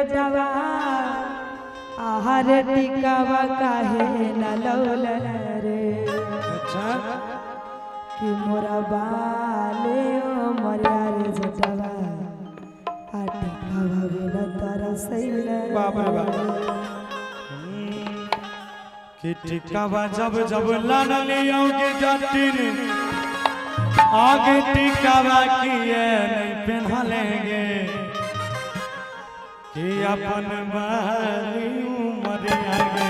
जटवा आहार टिकावा काहे न लौल रे। अच्छा कि मोरा बाले ओ मरिया रे जटवा आ टिकावा बिना तरसैल बाप रे बाप कि टिकावा जब जब लान लियोगे जटिन आगे टिकावा किए नहीं पहना लेंगे कि अपन बाली उमर आगे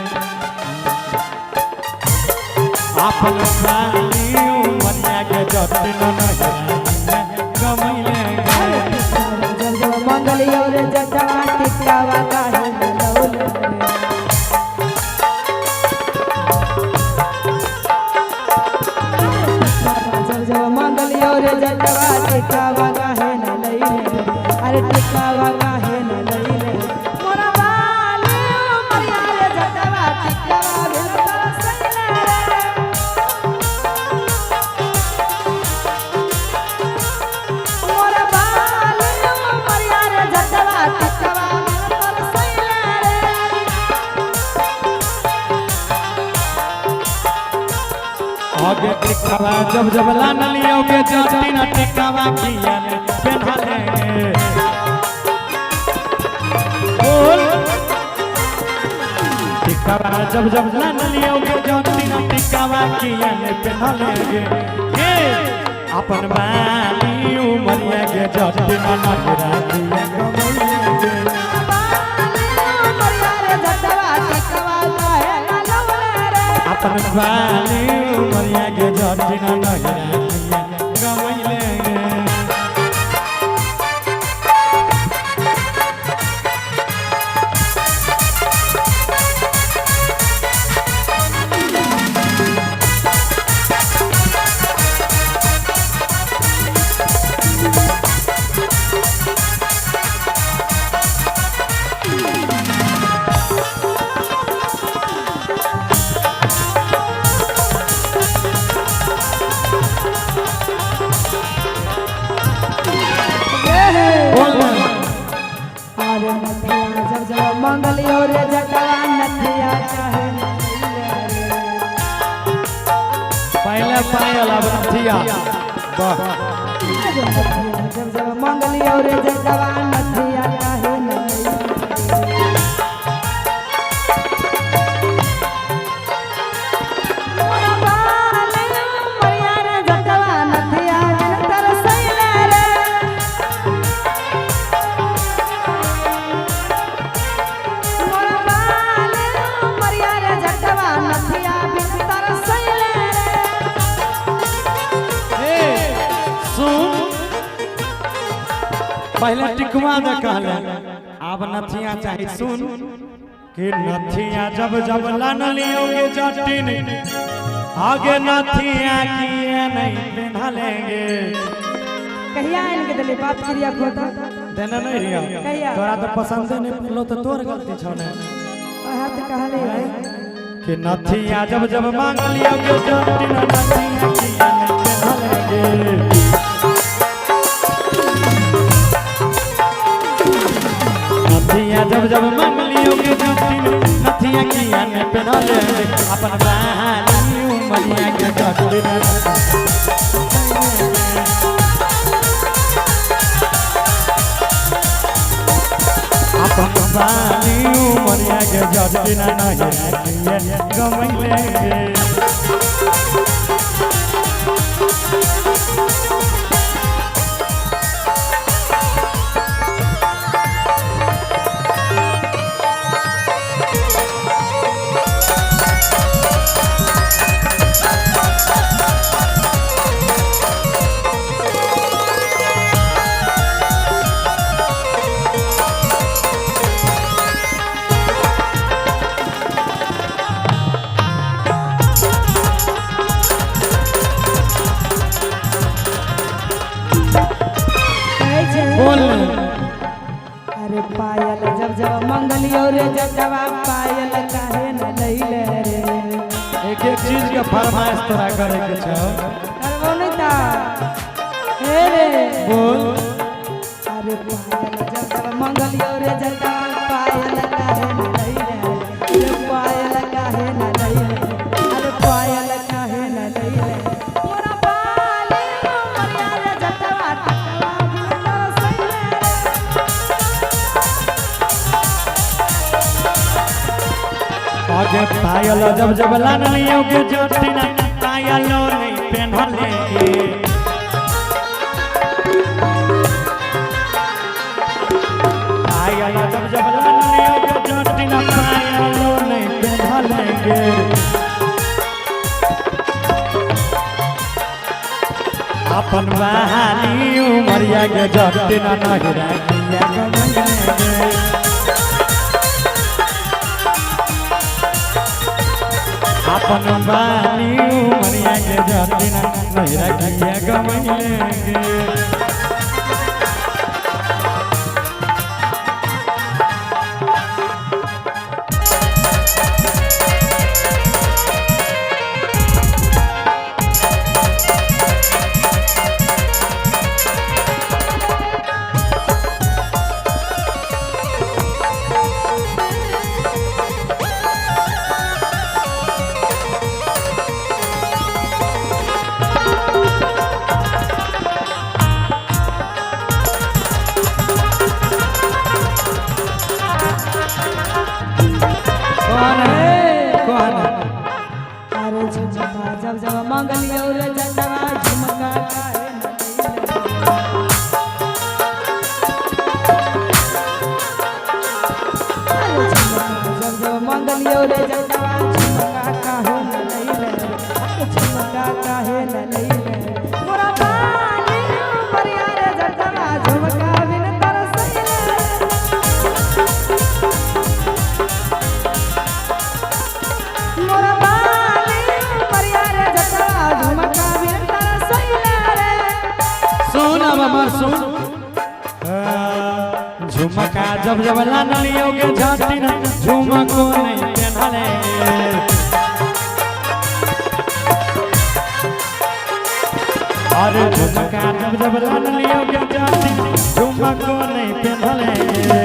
अपन बाली उमर आगे जटिन नहीं कमाई लेंगे। जब जब मंगलियो रे जटवा टिकावा काहे न लौल रे। रे जटवा टिकावा काहे न लईले अरे टिकावा काहे न लईले मोरा बाले ओ मरिया रे जटवा टिकावा बिन तरसैले मोरा बाले ओ मरिया रे जटवा टिकावा बिन तरसैले आगे टिकावा जब जब लान लियोगे जटिन टिकावा किया पहना लेंगे। बोल टिकावा जब जब लान लियोगे जटिन टिकावा किया पहना लेंगे के अपन बाली उमरिया के जटिन नगरा किया कमाई लेंगे। अपन बाली उमरिया के जटिन नगरा किया कमाई लेंगे। अरे नथिया जब जब मंगलियो रे जटवा नथिया काहे न लईले रे। पहले पायल अब नथिया वाह जब जब मंगलियो रे जटवा नथिया काहे न लईले मोरा बाले मरिया रे जटवा नथिया बिन तरसैले रे। मोरा बाले मरिया रे जटवा नथिया बिन तरसैले रे। सुन पहले टिकवा दे कहले अब नथिया चाहिए। सुन कि नथिया जब जब लान लियोगे जटिन आगे नथिया किए नहीं पहना लेंगे। कहिया इनके दिले बात क्रिया खोता देना नहीं रिया कहिया तोरा तो पसंद नहीं पड़लो तो तोर गलती छने हाथ कहले कि नथिया जब जब मांग लियोगे जटिन नथिया किए नहीं पहना लेंगे। नथिया जब जब मांग लियोगे जटिन नथिया किया ने पहना लेंगे। अपन बाली उमरिया के जटिन अपन बाली उमरिया के जटिन नहीं कमाई लेंगे। अरे पायल जब जब मंगलियो रे जटवा पायल काहे न लईले रे। एक एक चीज के फरमाइश तोरा करे के छ करबो नहीं ता हे रे बोल। अरे पायल जब जब मंगलियो रे जटवा आगे पायल जब जब लान लियो के जटिना पायलो नहीं पहनले पायल जब जब लान लियो के जटिना पायलो नहीं पहनले अपन बहाली उमरिया के जटिना नहीं रखिया गमने अपन बाली उमरिया के जटिना नहीं रखिया गमने अरे झुमका जब जब मंगलियो रे जटवा झुमका काहे न अरे झुमका जब जब मंगलियो रे जटवा झुमका काहे न लइले अरे झुमका काहे न लइले मोरा बाली उमरिया रे जटवा झुमका बिन तरसइले मोरा बाली उमरिया रे जटवा झुमका बिन तरसइले रे सुन अब हमर सुन झुमका जब जब लान लियो के जटिना झुमको नहीं पहनले अरे झुमका जब जब लान लियो के जटिना झुमको नहीं पहनले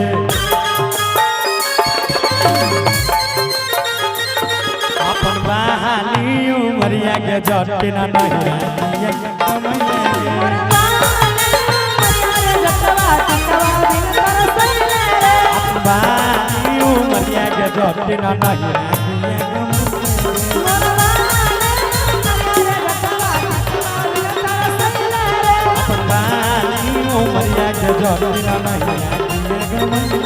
अपन बहाली उमरिया के जटिना नहीं रखिया गमने मोरा बाली उमरिया रे जटवा टिकवा बिन तरसइले रे बाली उमरिया के जटिना नहीं रखिया गमने मोरा बाली उमरिया रे जटवा टिकवा बिन तरसइले रे अपन बाली उमरिया के जटिना नहीं रखिया गमने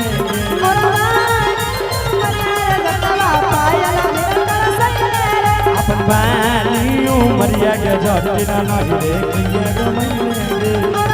मोरा बाली उमरिया रे जटवा पायल बिन तरसइले रे अपन बाली उमरिया के जटिना नहीं रखिया गमने मोरा